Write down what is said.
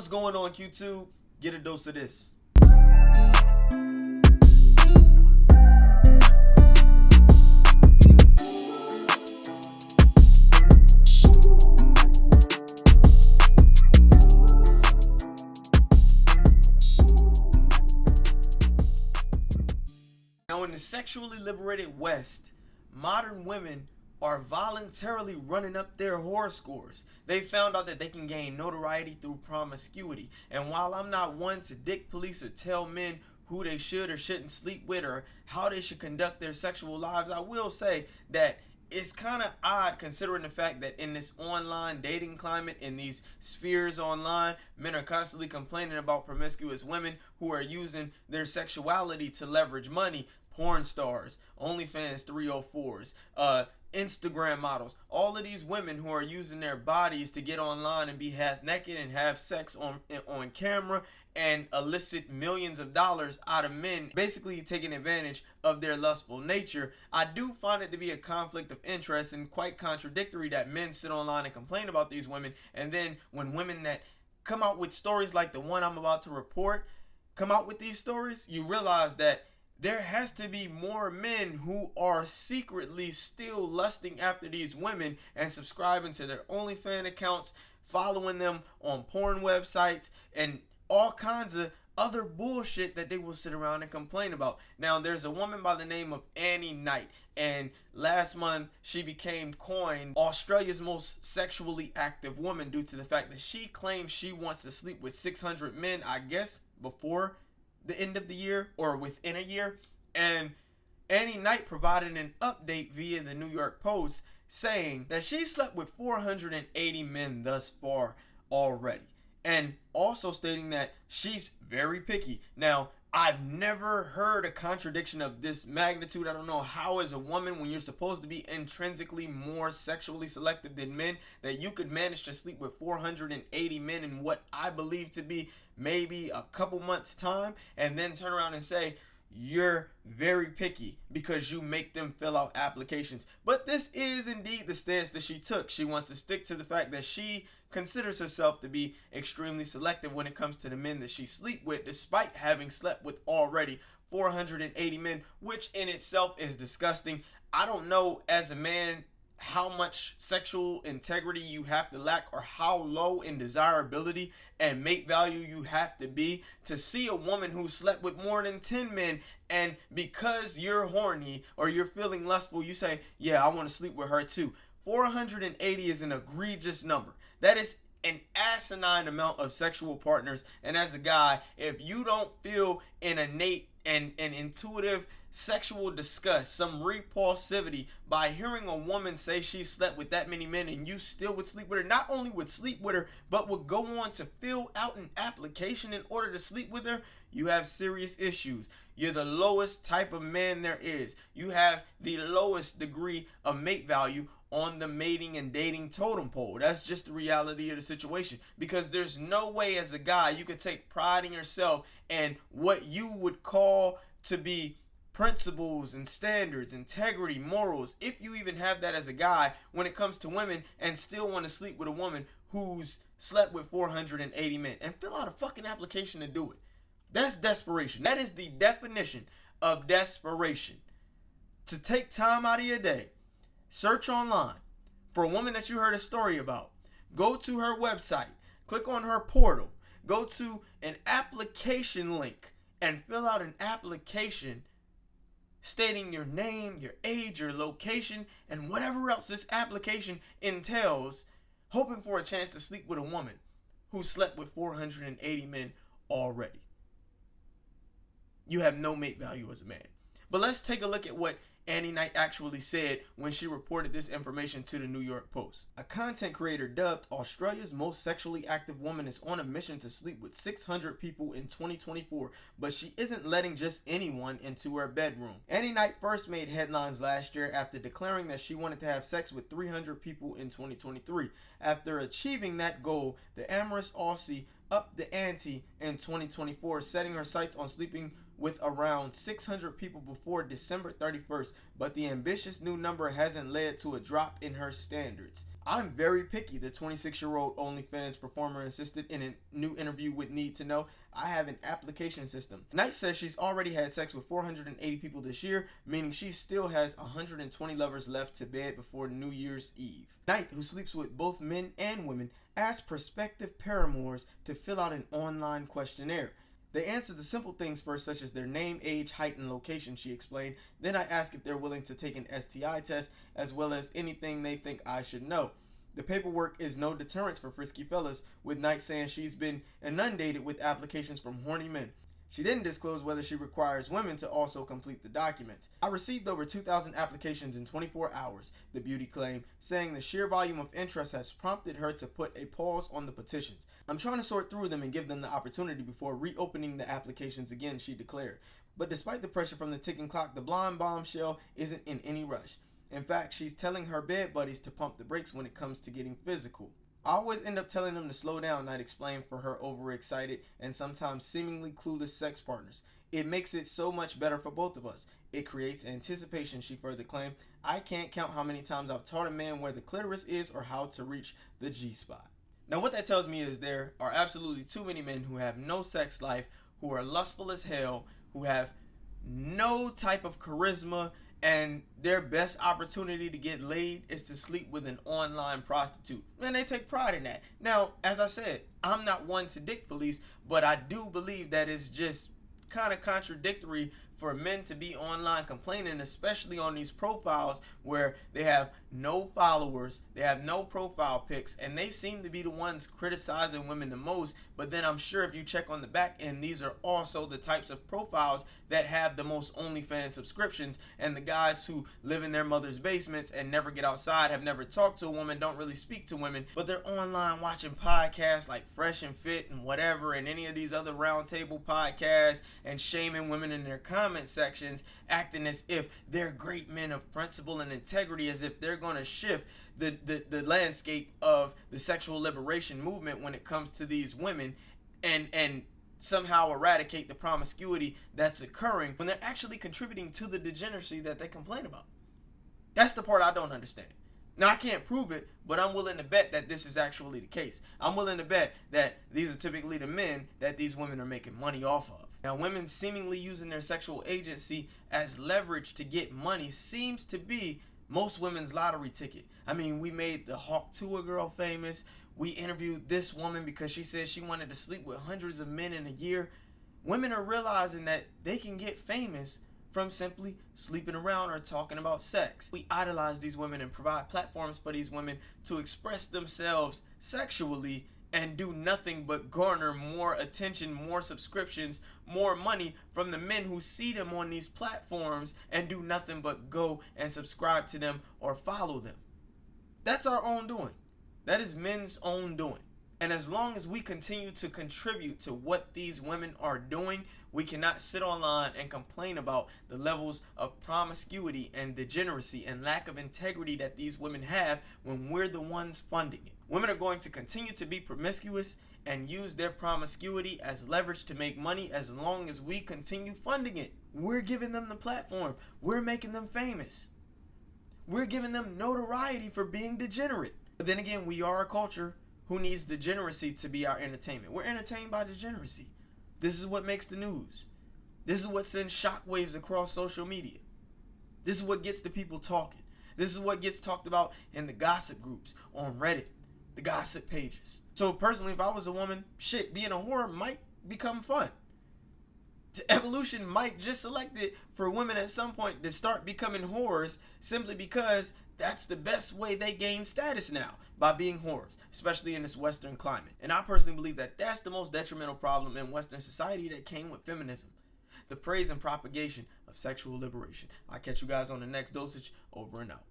What's going on, YouTube? Get a dose of this. Now, in the sexually liberated West, modern women are voluntarily running up their horror scores. They found out that they can gain notoriety through promiscuity. And while I'm not one to dick police or tell men who they should or shouldn't sleep with or how they should conduct their sexual lives, I will say that it's kind of odd considering the fact that in this online dating climate, in these spheres online, men are constantly complaining about promiscuous women who are using their sexuality to leverage money. Porn stars, OnlyFans 304s, Instagram models, all of these women who are using their bodies to get online and be half naked and have sex on camera and elicit millions of dollars out of men, basically taking advantage of their lustful nature. I do find it to be a conflict of interest and quite contradictory that men sit online and complain about these women, and then when women that come out with stories like the one I'm about to report come out with these stories, you realize that there has to be more men who are secretly still lusting after these women and subscribing to their OnlyFans accounts, following them on porn websites, and all kinds of other bullshit that they will sit around and complain about. Now, there's a woman by the name of Annie Knight, and last month she became coined Australia's most sexually active woman due to the fact that she claims she wants to sleep with 600 men, I guess, before the end of the year or within a year. And Annie Knight provided an update via the New York Post saying that she slept with 480 men thus far already, and also stating that she's very picky. Now, I've never heard a contradiction of this magnitude. I don't know how, as a woman, when you're supposed to be intrinsically more sexually selective than men, that you could manage to sleep with 480 men in what I believe to be maybe a couple months' time, and then turn around and say you're very picky because you make them fill out applications. But this is indeed the stance that she took. She wants to stick to the fact that she considers herself to be extremely selective when it comes to the men that she sleep with, despite having slept with already 480 men, which in itself is disgusting. I don't know, as a man, how much sexual integrity you have to lack or how low in desirability and mate value you have to be to see a woman who slept with more than 10 men, and because you're horny or you're feeling lustful, you say, yeah, I want to sleep with her too. 480 is an egregious number. That is an asinine amount of sexual partners. And as a guy, if you don't feel an innate and intuitive sexual disgust, some repulsivity by hearing a woman say she slept with that many men, and you still would sleep with her, not only would sleep with her, but would go on to fill out an application in order to sleep with her, you have serious issues. You're the lowest type of man there is. You have the lowest degree of mate value on the mating and dating totem pole. That's just the reality of the situation, because there's no way as a guy you could take pride in yourself and what you would call to be principles and standards, integrity, morals, if you even have that as a guy when it comes to women, and still want to sleep with a woman who's slept with 480 men and fill out a fucking application to do it. That's desperation. That is the definition of desperation. To take time out of your day, search online for a woman that you heard a story about. Go to her website, click on her portal, go to an application link and fill out an application stating your name, your age, your location, and whatever else this application entails, hoping for a chance to sleep with a woman who slept with 480 men already. You have no mate value as a man. But let's take a look at what Annie Knight actually said when she reported this information to the New York Post. A content creator dubbed Australia's most sexually active woman is on a mission to sleep with 600 people in 2024, but she isn't letting just anyone into her bedroom. Annie Knight first made headlines last year after declaring that she wanted to have sex with 300 people in 2023. After achieving that goal, the amorous Aussie upped the ante in 2024, setting her sights on sleeping with around 600 people before December 31st, but the ambitious new number hasn't led to a drop in her standards. I'm very picky, the 26-year-old OnlyFans performer insisted in a new interview with Need to Know. I have an application system. Knight says she's already had sex with 480 people this year, meaning she still has 120 lovers left to bed before New Year's Eve. Knight, who sleeps with both men and women, asked prospective paramours to fill out an online questionnaire. They answer the simple things first, such as their name, age, height, and location, she explained. Then I ask if they're willing to take an STI test, as well as anything they think I should know. The paperwork is no deterrence for frisky fellas, with Knight saying she's been inundated with applications from horny men. She didn't disclose whether she requires women to also complete the documents. I received over 2,000 applications in 24 hours, the beauty claimed, saying the sheer volume of interest has prompted her to put a pause on the petitions. I'm trying to sort through them and give them the opportunity before reopening the applications again, she declared. But despite the pressure from the ticking clock, the blonde bombshell isn't in any rush. In fact, she's telling her bed buddies to pump the brakes when it comes to getting physical. I always end up telling them to slow down, Knight explained for her overexcited and sometimes seemingly clueless sex partners. It makes it so much better for both of us. It creates anticipation, she further claimed. I can't count how many times I've taught a man where the clitoris is or how to reach the G-spot. Now what that tells me is there are absolutely too many men who have no sex life, who are lustful as hell, who have no type of charisma, and their best opportunity to get laid is to sleep with an online prostitute. Man, they take pride in that. Now, as I said, I'm not one to dick police, but I do believe that it's just kind of contradictory for men to be online complaining, especially on these profiles where they have no followers, they have no profile pics, and they seem to be the ones criticizing women the most. But then I'm sure if you check on the back end, these are also the types of profiles that have the most OnlyFans subscriptions, and the guys who live in their mother's basements and never get outside, have never talked to a woman, don't really speak to women, but they're online watching podcasts like Fresh and Fit and whatever, and any of these other roundtable podcasts, and shaming women in their comments sections, acting as if they're great men of principle and integrity, as if they're going to shift the landscape of the sexual liberation movement when it comes to these women, and somehow eradicate the promiscuity that's occurring when they're actually contributing to the degeneracy that they complain about. That's the part I don't understand. Now, I can't prove it, but I'm willing to bet that this is actually the case. I'm willing to bet that these are typically the men that these women are making money off of. Now, women seemingly using their sexual agency as leverage to get money seems to be most women's lottery ticket. I mean, we made the Hawk Tour girl famous. We interviewed this woman because she said she wanted to sleep with hundreds of men in a year. Women are realizing that they can get famous from simply sleeping around or talking about sex. We idolize these women and provide platforms for these women to express themselves sexually and do nothing but garner more attention, more subscriptions, more money from the men who see them on these platforms and do nothing but go and subscribe to them or follow them. That's our own doing. That is men's own doing. And as long as we continue to contribute to what these women are doing, we cannot sit online and complain about the levels of promiscuity and degeneracy and lack of integrity that these women have when we're the ones funding it. Women are going to continue to be promiscuous and use their promiscuity as leverage to make money as long as we continue funding it. We're giving them the platform. We're making them famous. We're giving them notoriety for being degenerate. But then again, we are a culture who needs degeneracy to be our entertainment. We're entertained by degeneracy. This is what makes the news. This is what sends shockwaves across social media. This is what gets the people talking. This is what gets talked about in the gossip groups, on Reddit, the gossip pages. So personally, if I was a woman, shit, being a whore might become fun. Evolution might just select it for women at some point to start becoming whores simply because that's the best way they gain status now, by being whores, especially in this Western climate. And I personally believe that that's the most detrimental problem in Western society that came with feminism. The praise and propagation of sexual liberation. I'll catch you guys on the next dosage. Over and out.